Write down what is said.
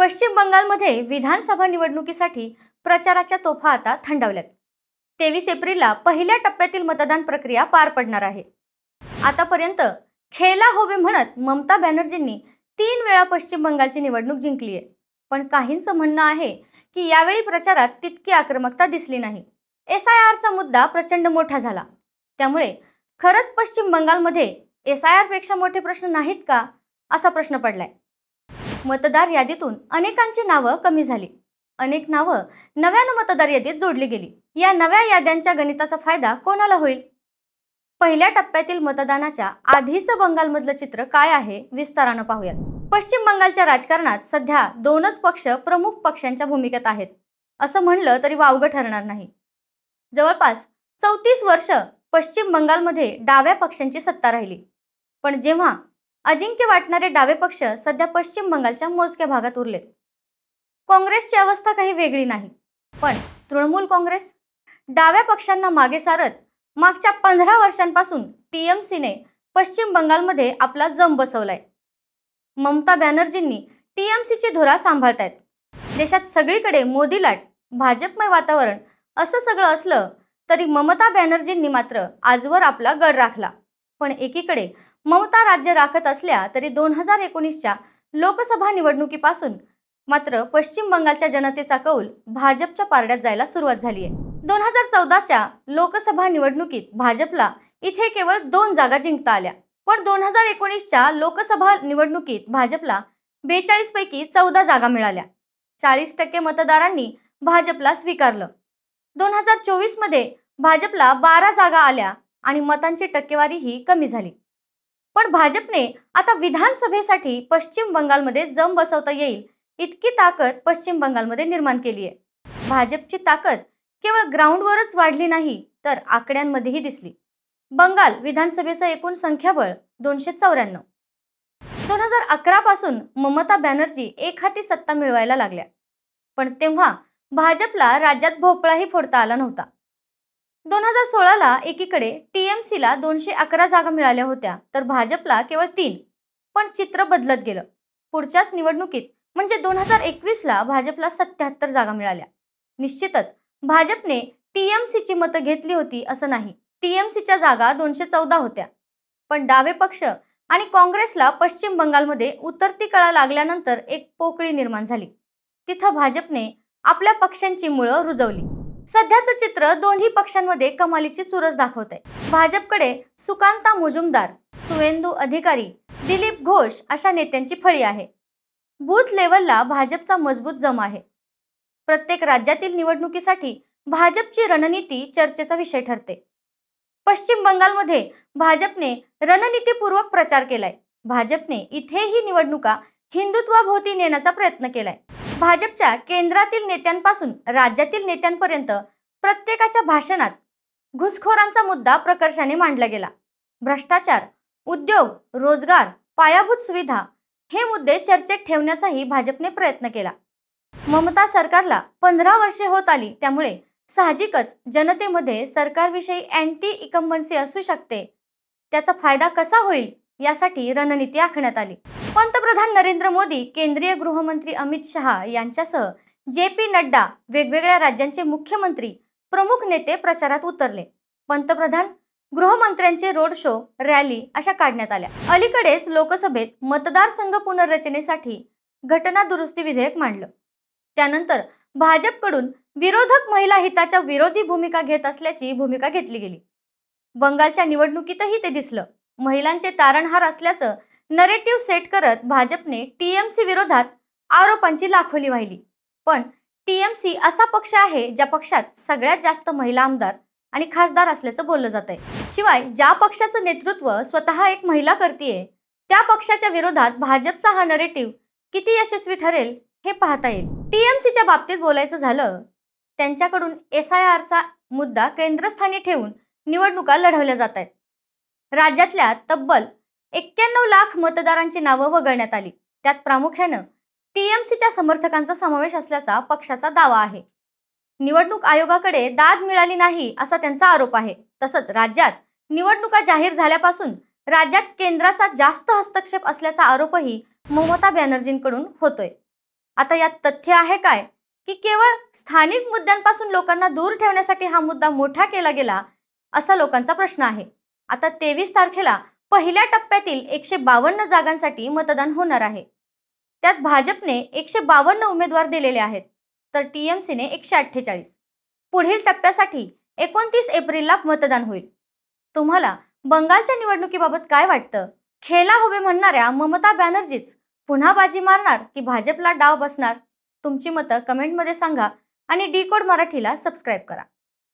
पश्चिम बंगालमध्ये विधानसभा निवडणुकीसाठी प्रचाराच्या तोफा आता थंडावल्यात। 23 एप्रिलला पहिल्या टप्प्यातील मतदान प्रक्रिया पार पडणार आहे। आतापर्यंत खेला होबे म्हणत ममता बॅनर्जींनी 3 वेळा पश्चिम बंगालची निवडणूक जिंकली आहे। पण काहींचं म्हणणं आहे की यावेळी प्रचारात तितकी आक्रमकता दिसली नाही। SIRचा मुद्दा प्रचंड मोठा झाला। त्यामुळे खरंच पश्चिम बंगालमध्ये SIR पेक्षा मोठे प्रश्न नाहीत का, असा प्रश्न पडलाय। मतदार यादीतून अनेकांची नावं कमी झाली, अनेक नावं नव्यानं मतदार यादीत जोडली गेली। या नव्या याद्यांच्या गणिताचा फायदा कोणाला होईल? पहिल्या टप्प्यातील मतदानाच्या आधीचं बंगालमधलं चित्र काय आहे विस्तारानं पाहूयात। पश्चिम बंगालच्या राजकारणात सध्या दोनच पक्ष प्रमुख पक्षांच्या भूमिकेत आहेत, असं म्हणलं तरी वावगं ठरणार नाही। जवळपास 34 वर्ष पश्चिम बंगालमध्ये डाव्या पक्षांची सत्ता राहिली, पण जेव्हा अजिंक्य वाटणारे डावे पक्ष सध्या पश्चिम बंगालच्या मोजक्या भागात उरलेत। काँग्रेसची अवस्था काही वेगळी नाही, पण तृणमूल काँग्रेस डाव्या पक्षांना मागे सारत मागच्या 15 वर्षांपासून TMCने पश्चिम बंगालमध्ये आपला जम बसवलाय। ममता बॅनर्जींनी TMCची धुरा सांभाळतायत। देशात सगळीकडे मोदी लाट, भाजपमय वातावरण असं सगळं असलं तरी ममता बॅनर्जींनी मात्र आजवर आपला गड राखला। पण एकीकडे ममता राज्य राखत असल्या तरी 2019च्या लोकसभा निवडणुकीपासून मात्र पश्चिम बंगालच्या जनतेचा कौल भाजपच्या पारड्यात जायला सुरुवात झाली आहे। 2014च्या लोकसभा निवडणुकीत भाजपला इथे केवळ 2 जागा जिंकता आल्या, पण 2019च्या लोकसभा निवडणुकीत भाजपला 42 पैकी 14 जागा मिळाल्या। 40% मतदारांनी भाजपला स्वीकारलं। 2024 मध्ये भाजपला 12 जागा आल्या आणि मतांची टक्केवारीही कमी झाली। पण भाजपने आता विधानसभेसाठी पश्चिम बंगालमध्ये जम बसवता येईल इतकी ताकद पश्चिम बंगालमध्ये निर्माण केली आहे। भाजपची ताकद केवळ ग्राउंडवरच वाढली नाही तर आकड्यांमध्येही दिसली। बंगाल विधानसभेचं एकूण संख्याबळ 294। 2011 पासून ममता बॅनर्जी एकहाती सत्ता मिळवायला लागल्या, पण तेव्हा भाजपला राज्यात भोपळाही फोडता आला नव्हता। 2016ला एकीकडे TMCला 211 जागा मिळाल्या होत्या तर भाजपला केवळ 3, पण चित्र बदलत गेलं। पुढच्याच निवडणुकीत म्हणजे 2021ला भाजपला 77 जागा मिळाल्या। निश्चितच भाजपने TMCची मतं घेतली होती असं नाही। TMCच्या जागा 214 होत्या, पण डावे पक्ष आणि काँग्रेसला पश्चिम बंगालमध्ये उतरती कळा लागल्यानंतर एक पोकळी निर्माण झाली। तिथं भाजपने आपल्या पक्षांची मुळं रुजवली। सध्याचं चित्र दोन्ही पक्षांमध्ये कमालीची चुरस दाखवतंय। भाजपकडे सुकांता मुजुमदार, सुवेंदू अधिकारी, दिलीप घोष अशा नेत्यांची फळी आहे। बूथ लेवलला भाजपचा मजबूत जम आहे। प्रत्येक राज्यातील निवडणुकीसाठी भाजपची रणनीती चर्चेचा विषय ठरते। पश्चिम बंगालमध्ये भाजपने रणनीतीपूर्वक प्रचार केलाय। भाजपने इथेही निवडणुका हिंदुत्वाभोवती नेण्याचा प्रयत्न केलाय। भाजपच्या केंद्रातील नेत्यांपासून राज्यातील नेत्यांपर्यंत प्रत्येकाच्या भाषणात घुसखोरांचा मुद्दा प्रकर्षाने मांडला गेला। भ्रष्टाचार, उद्योग, रोजगार, पायाभूत सुविधा हे मुद्दे चर्चेत ठेवण्याचाही भाजपने प्रयत्न केला। ममता सरकारला 15 वर्षे होत आली, त्यामुळे साहजिकच जनतेमध्ये सरकारविषयी अँटी इकम्बन्सी असू शकते। त्याचा फायदा कसा होईल यासाठी रणनीती आखण्यात आली। पंतप्रधान नरेंद्र मोदी, केंद्रीय गृहमंत्री अमित शहा यांच्यासह JP नड्डा, वेगवेगळ्या राज्यांचे मुख्यमंत्री, प्रमुख नेते प्रचारात उतरले। पंतप्रधान, गृहमंत्र्यांचे रोड शो, रॅली अशा काढण्यात आल्या। अलीकडेच लोकसभेत मतदारसंघ पुनर्रचनेसाठी घटना दुरुस्ती विधेयक मांडलं। त्यानंतर भाजपकडून विरोधक महिला हिताच्या विरोधी भूमिका घेत असल्याची भूमिका घेतली गेली। बंगालच्या निवडणुकीतही ते दिसलं। महिलांचे तारणहार असल्याचं नरेटिव्ह सेट करत भाजपने TMC विरोधात आरोपांची लाखोली वाहिली। पण TMC असा पक्ष आहे ज्या पक्षात सगळ्यात जास्त महिला आमदार आणि खासदार असल्याचं बोललं जातंय। शिवाय ज्या पक्षाचं नेतृत्व स्वतः एक महिला करतेय त्या पक्षाच्या विरोधात भाजपचा हा नरेटिव्ह किती यशस्वी ठरेल हे पाहता येईल। TMCच्या बाबतीत बोलायचं झालं, त्यांच्याकडून SIRचा मुद्दा केंद्रस्थानी ठेवून निवडणुका लढवल्या जात आहेत। राज्यातल्या तब्बल 91 लाख मतदारांची नावं वगळण्यात आली। त्यात प्रामुख्यानं TMCच्या समर्थकांचा समावेश असल्याचा पक्षाचा दावा आहे। निवडणूक आयोगाकडे दाद मिळाली नाही असा त्यांचा आरोप आहे। तसंच राज्यात निवडणुका जाहीर झाल्यापासून राज्यात केंद्राचा जास्त हस्तक्षेप असल्याचा आरोपही ममता बॅनर्जींकडून होतोय। आता यात तथ्य आहे काय की केवळ स्थानिक मुद्द्यांपासून लोकांना दूर ठेवण्यासाठी हा मुद्दा मोठा केला गेला, असा लोकांचा प्रश्न आहे. आता 23 तारखेला पहिल्या टप्प्यातील 152 जागांसाठी मतदान होणार आहे. त्यात भाजपने 152 उमेदवार दिलेले आहेत, तर टीएमसीने 148. पुढील टप्प्यासाठी 29 एप्रिलला मतदान होईल. तुम्हाला बंगालच्या निवडणुकीबाबत काय वाटतं? खेला होबे म्हणणाऱ्या ममता बॅनर्जीच पुन्हा बाजी मारणार की भाजपला डाव बसणार? तुमची मतं कमेंटमध्ये सांगा आणि डी कोड मराठीला सबस्क्राईब करा.